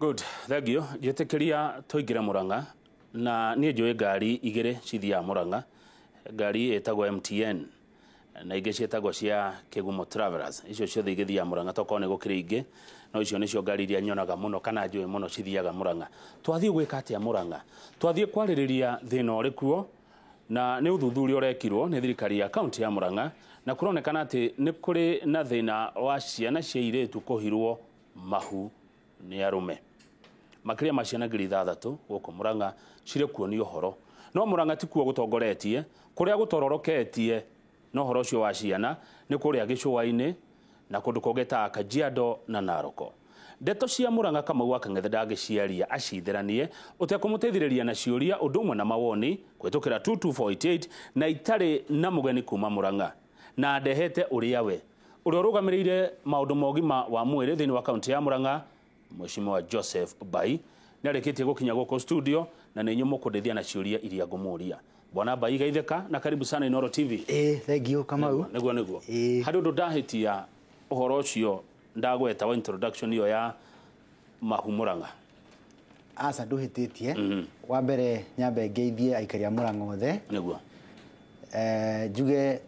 Good, thank you. Jetekeria toigira Muranga na nie njoe ngari igire cithia Muranga. Ngari etagwo MTN na ingĩ cietagwo cia Kigumo Travelers. Icio ciothe igithia Muranga tokone gukire ingi. No icio nicio ngari iria nyonaga muno kana njoe muno cithiaga Muranga. Twathie gwika atia Muranga? Twathie kwaririria thina uri kuo na ni uthuthuria urekirwo ni thirikari ya county ya Muranga na kuronekana ati ni kuri na thina wa ciana cia iretu kuhirwo mahu ni arume. Makiria maciana 6,000 guku Muranga cire kuonio horo. No Muranga ti kuo gutongoretie, kuria gutororoketie no horo cio wa ciana ni kuria Gicũa-inĩ na kundu kogeta Kajiado na Naroko. Ndeto cia Muranga Kamau Akang'ethe ndangĩciaria acithiranie utekumuteithĩrĩria na ciũria ũndũ ũmwe na mawoni kwetukira 22488 na itari na mugeni kuma Muranga na ndehete uria we uria urugamĩrĩire maũndũ mogima wa mwĩrĩ thĩinĩ wa kaunti ya Muranga Mheshimiwa Joseph Bai nĩarĩkĩtie gũkinya gũkũ studio na nĩ nyumo kũndeithia na ciũria iria ngũmũria. Bwana Bai geitheka na karibu sana Inooro TV. Thank you Kamau. Nĩguo. Harĩ ũndũ ndahitia ũhoro ũcio ndagweta wa introduction iyo ya mahu Muranga. Asa nduhĩtĩtie. Wa mbere nyambe ngeithie aikari a Muranga othe. Nĩguo. Njuge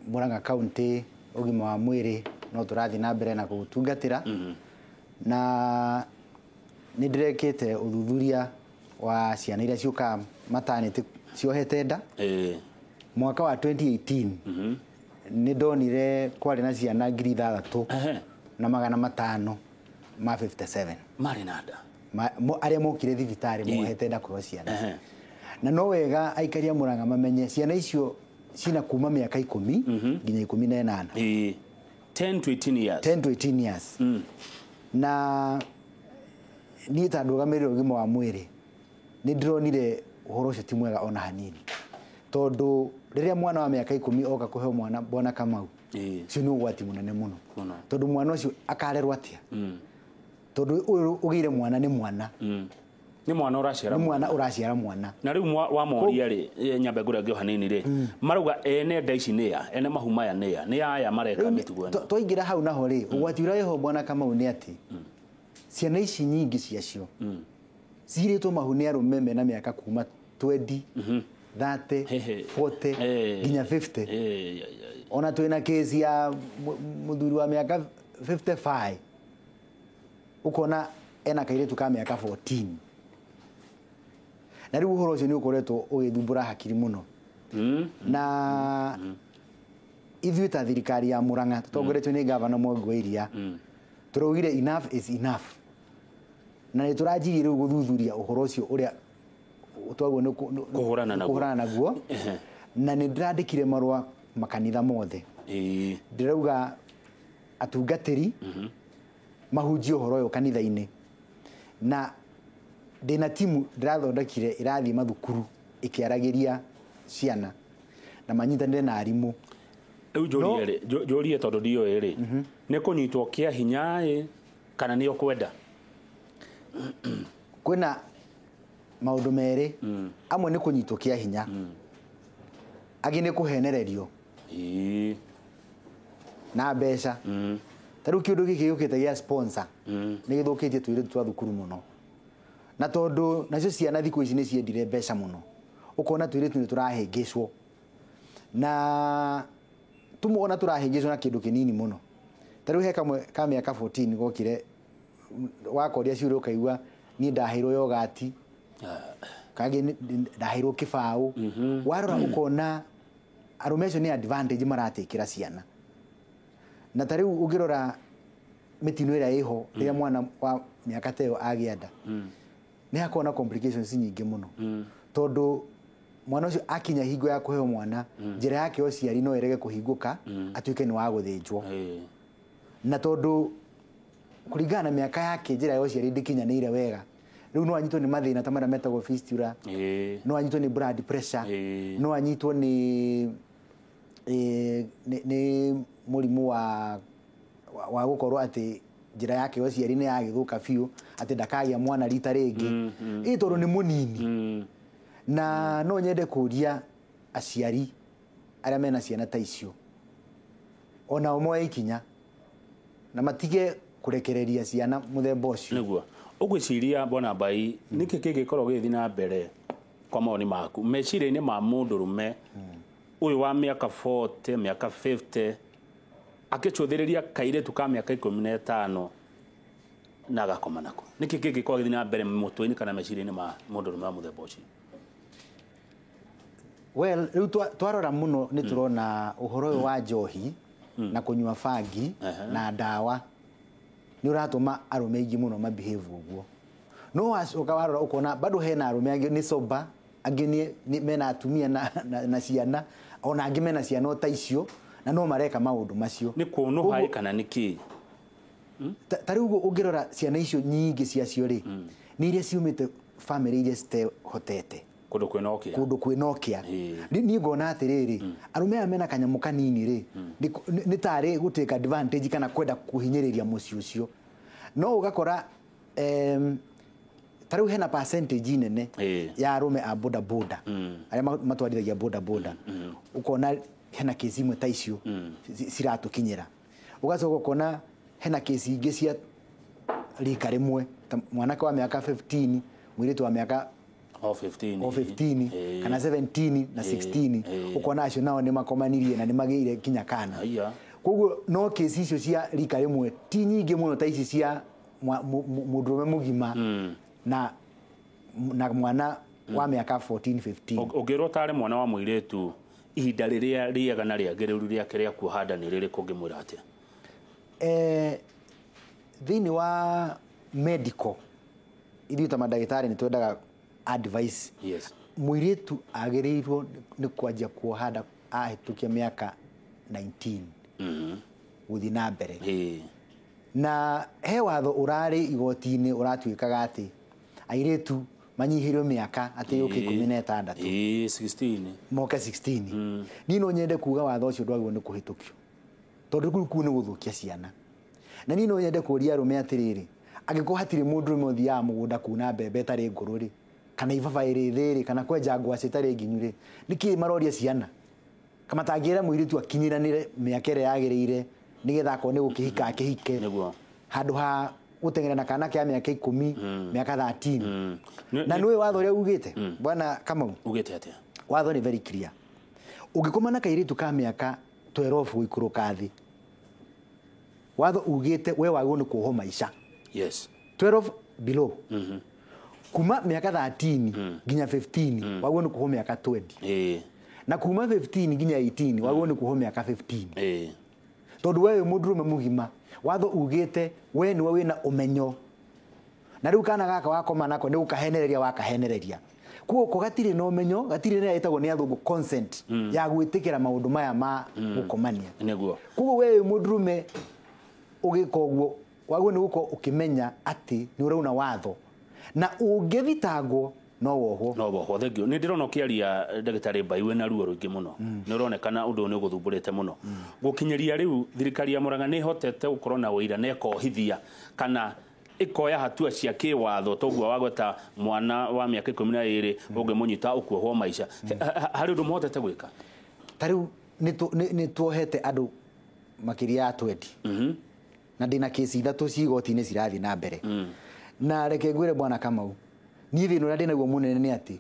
Muranga County ũgima wa mwĩrĩ no tũrathiĩ na mbere na gũtungatĩra. Na nĩndĩrekĩte ũthuthuria wa ciana iria ciũka maternity ciohete nda. Mwaka wa 2018 nĩndonire kwarĩ na ciana 6,000 na 557 marĩ na nda arĩa mokire thibitarĩ mohete nda kwa ciana. Na no wega aikari a Muranga mamenye ciana icio cina kuma mĩaka 10 nginya 18. 10 to 18 years. 10 to 18 years. Na niĩ ta ndũgamĩrĩri ũgima wa mwĩrĩ nĩndĩronire ũhoro ũcio ti mwega ona hanini, tondũ rĩrĩa mwana wa mĩaka 10 oka kũheo mwana Bwana Kamau cio nĩ ũgwati mũnene mũno, tondũ mwana ũcio akarerwo atĩa, tondũ ũyũ ũgĩire mwana nĩ mwana ni mwana ũraciara mwana. Na rĩu wa moria rĩ nyambe ngũrengio hanini rĩ maruga ene nda ici nĩ ya ene mahumaya nĩ ya nĩ aya mareka mĩtugo ĩno. Twaingĩra hau naho rĩ ũgwati ũrĩa wĩho Bwana Kamau nĩ atĩ ciana ici nyingĩ ciacio cirĩtwo mahu nĩ arũme mena mĩaka kuma 20 30 40 nginya 50. Ona twĩna kesi ya mũthuri wa mĩaka 55 ukona ena kairĩtu ka mĩaka 14. Na rĩu ũhoro ũcio nĩ ũkoretwo ũgĩthumbũra hakiri mũno. Na ithuĩ ta thirikari ya Muranga tũtongoretio nĩ gavana Mwangi wa Iria tũraugire enough is enough, na nĩ tũranjirie rĩu gũthuthuria ũhoro ũcio ũrĩa twagwo nĩ kũhũrana naguo. Na nĩ ndĩrandĩkire marũa makanitha mothe ndĩrauga atungatĩri mahunjie ũhoro ũyũ kanitha-inĩ, na ndĩna timu ndĩrathondekire irathiĩ mathukuru ĩkĩaragĩria ciana na manyitanĩre na arimũ. Rĩu njorie tondũ ndioĩ rĩ nĩ kũnyitwo kĩa hinya kana nĩ ũkwenda? Kwĩna maũndũ merĩ, amwe nĩ kũnyitwo kĩa hinya, angĩ nĩ kũhenererio na mbeca. Ta rĩu kĩũndũ gĩkĩ gĩũkĩte gĩa sponsor nĩ gĩthũkĩtie tũirĩtu twa thukuru mũno, na tondũ nacio ciana thikũ ici nĩ ciendire mbeca mũno ũkona tũirĩtu nĩ tũrahĩngĩcwo, na tũmona tũrahĩngĩcwo na kĩndũ kĩnini mũno. Ta rĩu he kamwe ka mĩaka 14 gokire wakoria ciũria ũkaigua niĩ ndaheirwo yogati kangĩ ndaheirwo kĩbaũ. Warora ũkona arũme acio nĩ advantage maratĩkĩra ciana. Na ta rĩu ũngĩrora mĩtino ĩrĩa ĩho rĩrĩa mwana wa mĩaka ta ĩyo agĩa nda nĩ hakoragwo na complications nyingĩ mũno, tondũ mwana ũcio akinya hingo ya kũheo mwana njĩra yake ũciari no ĩrege kũhingũka atuĩke nĩ wa gũthĩnjwo. Na tondũ kũringana na mĩaka yake njĩra ya ũciari ndĩkinyanĩire wega, rĩu no anyitwo nĩ mathĩna ta marĩa metagwo fistula, no anyitwo nĩ blood pressure, no anyitwo nĩ mũrimũ wa gũkorwo atĩ njĩra yake ũciari nĩ yagĩthũka biũ atĩ ndakagĩa mwana rita rĩngĩ tondũ nĩ mũnini. Na no nyende kũria aciari arĩa mena ciana ta icio onao moe ikinya na matige kurekereria ciana muthemba ucio niguo ugwiciria bona bai niki kigikorwo githi na mbere kwa maoni maku meciria-ini ma mundu rume uyu wa miaka 40 miaka 50 akichuthiriria kairetu ka miaka 15 na agakoma nako niki kigikorwo githi na mbere mutwe-ini kana meciria-ini ma mundu rume wa muthemba ucio well riu twarora muno ni turona uhoro wa njohi na kunywa fangi na ndawa ni uratuma arume ingi muno mabehave uguo no wacoka warora ukona bado hena arume angi ni soba angi ni mena atumia na ciana ona angi mena ciana ta icio na no mareka maundu macio ni kuno hai kana niki tari uguo ungirora ciana icio nyingi cia cio ri ni iria ciumite family iria ste hotete kundu kwinokia ni ngona atiriri arume aya mena kanyamu kanini ri ni tari guteka advantage kana kwenda kuhinyiriria muci ucio no ugakora tari hena percentage nene ya arume a boda boda aria matwarithagia boda boda ukona hena kesi imwe ta icio ciratukinyira ugacoka ukona hena kesi ingi cia rika rimwe mwanake wa miaka 15 mwiritu wa miaka 15 kana 17 na 16 ukona acio nao ni makomanirie na ni magire kinya kana koguo no kesi icio cia rika rimwe ti nyingi muno ta ici cia mundurume mugima na mwana wa miaka 14 15 ugirwo tare mwana wa muiretu ihinda riria riega na riagiriru riake ria kuhanda ni riri kungimwira atia thini wa medical ithuĩ ta madagĩtarĩ ni twendaga advice muiretu agirirwo ni kwanjia kuhanda ahitukia miaka 19 guthi na mbere na he watho urari igoti-ini uratuikaga ati airetu manyihirwo miaka ati yuki 16 16 moka 16 ni no nyende kuga watho ucio ndwagwo ni kuhitukio tondu ku ni guthukia ciana na ni no nyende kuria arume atiriri angiko hatire mundu rume thia mugunda kuna mbembe tari nguru ri kana ibaba iri thiri kana kwenja ngwaci tari nginyu niki maroria ciana kama tangira muiritu akinyiranire miaka ire yagirire nigetha ko ni gukihika akihike handu ha gutengera na kana kia miaka 10 miaka 13 na niwe watho ria ugite bwana Kamau ugite atia watho ni very clear ugikomana kairitu ka miaka 12 guikuruka thi watho ugite we wagwo ni kuho maisha 12 below kuma miaka 13 ginya 15 wagwo ni kuho miaka 20 na kuma 15 ginya 18 wagwo ni kuho miaka 15 tondu we mundurume mugima watho ugite we ni we wina umenyo na riu kana gaka wakoma nako ni gukahenereria wakahenereria kuko gatire no umenyo gatire ne etagwo ni athungu consent ya gwitikira maundu maya ma gukomania niguo kuko we mundurume ugikogwo wagwo ni guko ukimenya ati ni urauna watho na ungithitagwo no wohwo thengio ni ndirona kiaria ndagitari Mbaiwe na ruo ruingi muno ni uronekana undu ni guthumburite muno gukinyeria riu thirikari ya Murang'a ni hotete gukorwo na uira na ekohithia kana ikoya hatua cia kiwatho toguo wagweta mwana wa miaka 12 ungimunyita ukuohwo maisha hari undu muhotete gwika tariu ni tuohete andu makiria ya 20 na ndina kesi ithatu cigoti-ini cirathi na mbere na reke ngwire bwana Kamau ni thino na ndina guo munene ni ati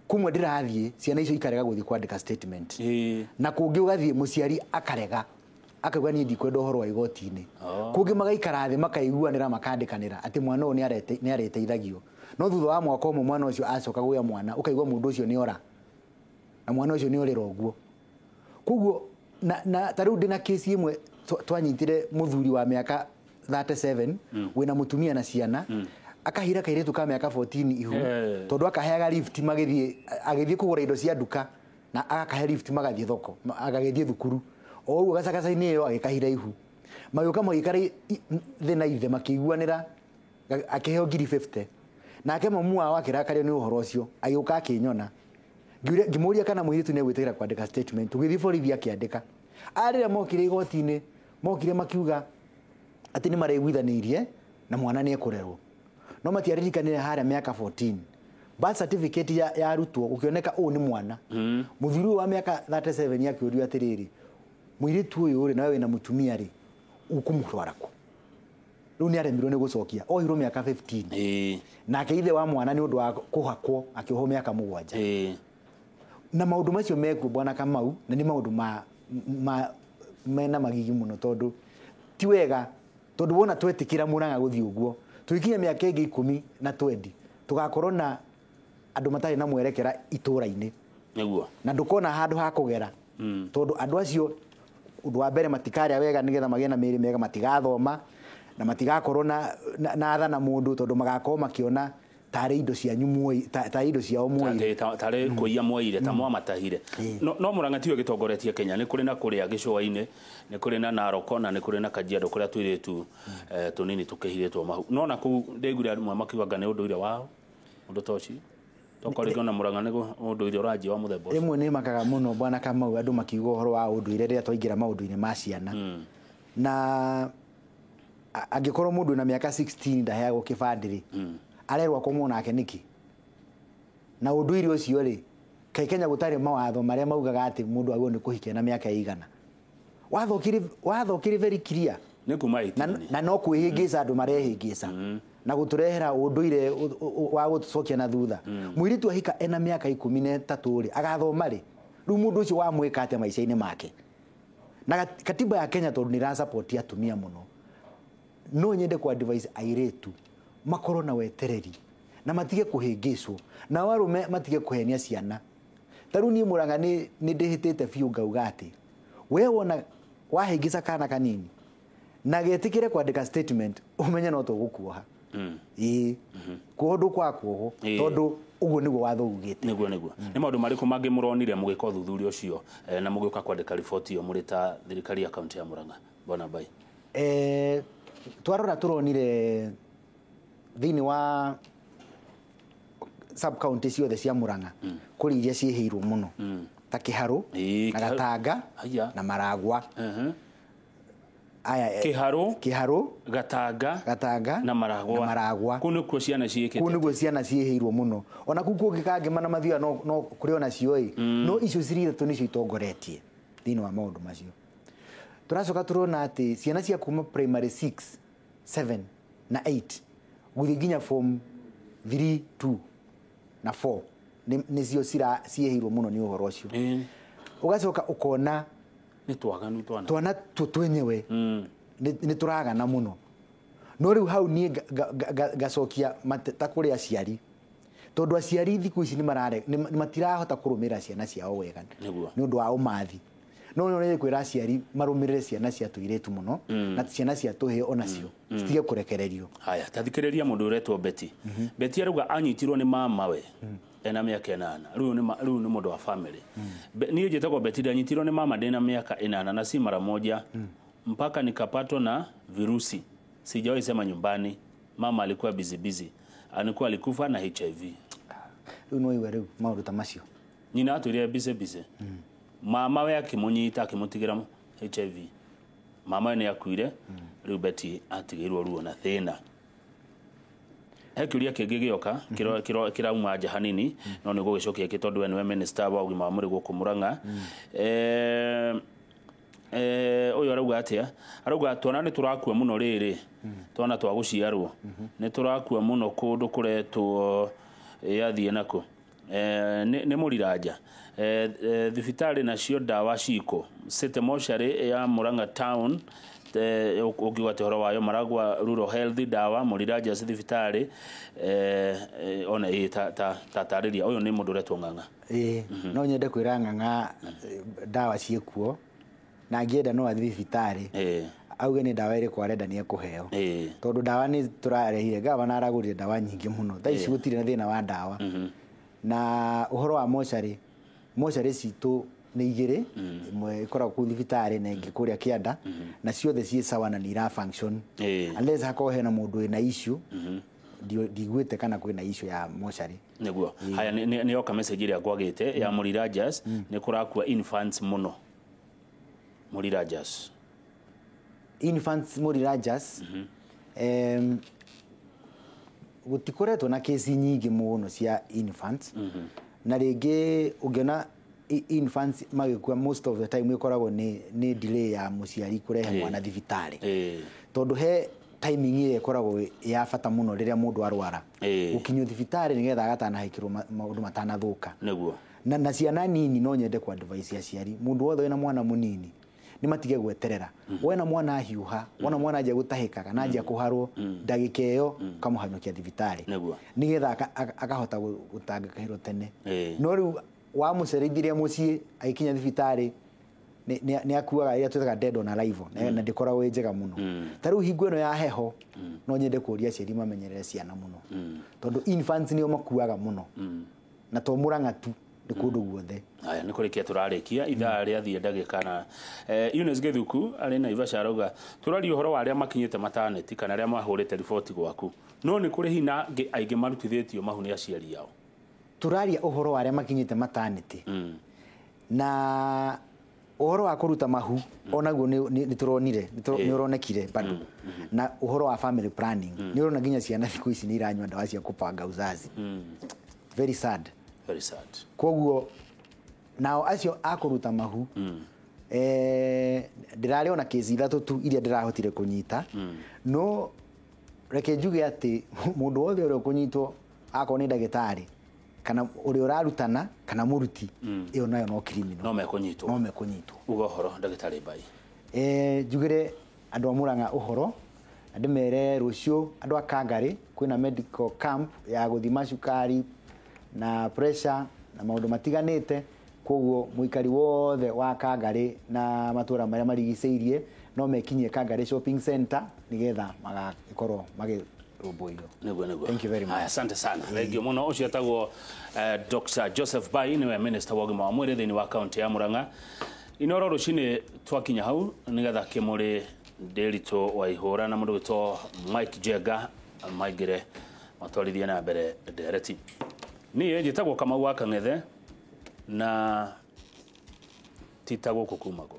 kumwe ndirathie ciana icio ikarega guthi kwandika statement na kungi ugathie muciari akarega akauga ni ndikwenda uhoro wa igoti-ini kungi magaikara thi makaiguanira makandikanira ati mwana uyu ni areteithagio no thutha wa mwaka umwe mwana ucio acoka guya mwana ukaigua mundu ucio ni ora na mwana ucio ni orira uguo kuguo na tariu ndina kesi imwe twanyitire muthuri wa miaka 37 wina mutumia na ciana akahira kairetu ka miaka 14 ihu tondu akaheaga lift agithie kugura indo cia duka na akahe lift magathie thoko agagithie thukuru o uguo gacagaca-ini iyo agikahira ihu mayuka magikara thina ithe makiguanira akiheo ngiri 50 nake mamu wao akirakario ni uhoro ucio agiuka akinyona ngimuria kana muiritu ni egwitikira kwandika statement tugithi borithi akiandika arira mokire igoti-ini mokire makiuga ati ni mareguithanirie na mwana ni ekurerwo no matiaririkanire haria miaka 14 birth certificate ya arutwo ukioneka u ni mwana muthuri wa miaka 37 yakiurio atiriri muiritu uyu uri nawe na mutumia ri ukumutwara ku riu ni aremirwo ni gucokia ohirwo miaka 15 nake ithe wa mwana ni undu wa kuhakwo akioho miaka 7 na maundu macio mekuo bwana Kamau na ni maundu mena magigi muno tondu ti wega tondu wona twetikira Murang'a guthii uguo tuikinya miaka ingi 10 na 20 tugakorwo na andu matari na mwerekera itura-ini niguo na ndukona handu ha kugera tondu andu acio undu wa mbere matikaria wega nigetha magie na miri mega matigathoma na matigakorwo na tha na mundu tondu magakorwo makiona tare indo cia nyumoi ta indo cia omoi tare kuia moire ta mwa matahire no Murang'a tiwe gitongoretie Kenya ni kuri na kuria gicua-ini ni kuri na Narok na ni kuri na Kajiado kuria twiritu tunini tukihiretwo mahu no na ku ndeigure mwa makiwanga ni undu ire wao undu toci tokori gona Murang'a ni undu ire uraji wa muthembo imwe ni makaga muno bwana Kamau andu makiuga uhoro wa undu ire ria twaingira maundu-ini ma ciana na angikorwo mundu na miaka 16 ndaheagwo kibandiri arerwa komo nake niki na unduiri ucio ri kai Kenya gutari mawatho maria maugaga ati mundu agwo ni kuhikia na miaka igana watho kiri very clear ni kumaiti na no kwihingisa andu marehingisa na guturehera unduire wa gutucokia na thutha mwiritu ahika ena miaka 13 ri agathoma ri riu mundu ucio wa mwika ati maisha-ini make na katiba ya Kenya tondu ni ra support atumia muno no nyende ku advise airetu makorwo na wetereri na matige kuhingiswo na warume matige kuhenia ciana taru ni Murang'a ni ndihitite biu ngauga ati we wona wahingisa kana kanini na getikire kwandika statement umenye no tugukuoha kuondu kwa kuoho tondu uguo niguo watho ugite niguo ni maundu mariku mangi muronire mugika uthuthuria ucio na mugika kwandika report iyo muri ta thirikari ya county ya Murang'a bona bai twarora turonire thini wa sub county ciothe cia Murang'a kuri iria ciehirwo muno ta Kiharu na Gatanga na Maragwa aya Kiharu Gatanga na Maragwa kunu kwa ciana ciekete kunu kwa ciana ciehirwo muno ona kuku gikange mana mathia no kuri ona cioi no icio cirire tu nicio itongoretie thini wa maundu macio turacoka turona ati ciana cia kuma primary 6 7 na 8 guthi ginya form 3 2 na 4 nicio ciehirwo muno ni uhoro ucio ugacoka ukona ni twaganu twana tutwenyewe ni turagana muno no riu hau ni gacokia ta kuri aciari tondu aciari thiku ici ni matirahota kurumira ciana ciao wega ni undu wa umathi no ni kwira aciari marumirire ciana cia tuiretu muno na ciana cia tuhe onacio citige kurekererio haya tathikiriria mundu uretwo Beti aruga anyitirwo ni mama we ena miaka 8 riu ni mundu wa family ni jetagwo Beti anyitirwo ni mama ndena miaka 8 na si mara moja mpaka nikapatwa na virusi sijawahi sema nyumbani mama alikuwa busy alikufa na HIV riu no iwe riu maundu ta macio nyina aturia busy mama we akimunyita akimutigira HIV mama ni akuire riu Beti atigirwo ruo na thina hekiuria kigigioka kirauma nja hanini no ni gugicokia kitondu we ni minister wa ugima wa mwiri guku Murang'a uyu arauga atia arauga twana ni turakua muno riri twana twa guciarwo ni turakua muno kundu kuretwo yathie nako ni Muriranja thibitari nacio dawa ciko City Mortuary ya Murang'a town ukigwate horo wayo Maragwa rural health dawa Muriranja thibitari ona tatariria uyu ni mundu retwo Ng'ang'a no nyende kwira Ng'ang'a dawa ciekuo na ngienda no athibitari auge ni dawa iri kwarenda ni ekuheo tondu dawa ni turarehire gavana aragurire dawa nyingi muno tha ici gutire na thina wa dawa na uhoro wa mochari citu ni igire imwe ikora ku thibitari na ingi kuria Kianda na ciothe cie sawa na nira function unless hakohe na mundu ina issue digwete kana kwina issue ya mochari niguo haya ni oka message ria gwagite ya Muriranja ni kurakua infants muno Muriranja gutikoretwo na kesi nyingi muno cia infants na ringi ungiona infants magikua most of the time ikoragwo ni delay ya muciari kurehe mwana thibitari tondu he timing ile ikoragwo ya bata muno riria mundu arwara gukinyo thibitari nigetha agatanahaikirwo maundu matanathuka niguo na ciana nini no nyende kwa advice aciari mundu wothe wina mwana munini ni matige gweterera wena mwana ahiuha wona mwana aje gutahika kana aje kuharwo ndagika iyo kamuhanyukia thibitari nigetha akahota gutangika hiro tene no riu wa mucereithirie mucii aikinya thibitari ni akuaga ira twethaga dead on arrival na ndikoragwo njega muno tariu hingo ino ya heho no nyende kuria ciari mamenyerere ciana muno tondu infants ni o makuaga muno na to Murang'a tu ndikundu guothe aya ni kurikia turarikia ithaa ria thie ndagika na Eunice Githuku ari na Naivasha arauga turari uhoro wa aria makinyite maternity kana aria mahurite report gwaku no ni kuri hina aingi marutithitio mahuni aciari yao turaria uhoro wa aria makinyite maternity na uhoro wa kuruta mahu onaguo ni turonire ni uronekire bado na uhoro wa family planning ni urona nginya ciana thiku ici ni iranywa ndawa cia kupanga uzazi very sad koguo nao acio akuruta mahu ndirariona kesi ithatu tu iria ndirahotire kunyita no reke njuge ati mundu wothe uri kunyitwo akwo ni ndagitari kana uri urarutana kana muruti iyo nayo no criminal no mekunyitwo ugo horo ndagitari bai njugire andu amuranga uhoro ndimere rucio andu akangari kwina medical camp ya guthima cukari na pressure na maundu matiganite koguo muikari wothe wa Kangari na matura maria marigiceirie no mekinyie Kangari shopping center nigetha magakorwo magirumbuiyo niguo thank you very much asante sana thank you muno ucio tagwo Dr. Joseph Bai niwe minister wa gima wa mwiri thini wa county ya Murang'a inoro rucini twakinya hau nigetha kimuri Nderito wa ihura na mundu wito Mike Jega maigire matwarithia na mbere ndereti ni njitagwo Kamau wa Kang'ethe na titagwo kukumago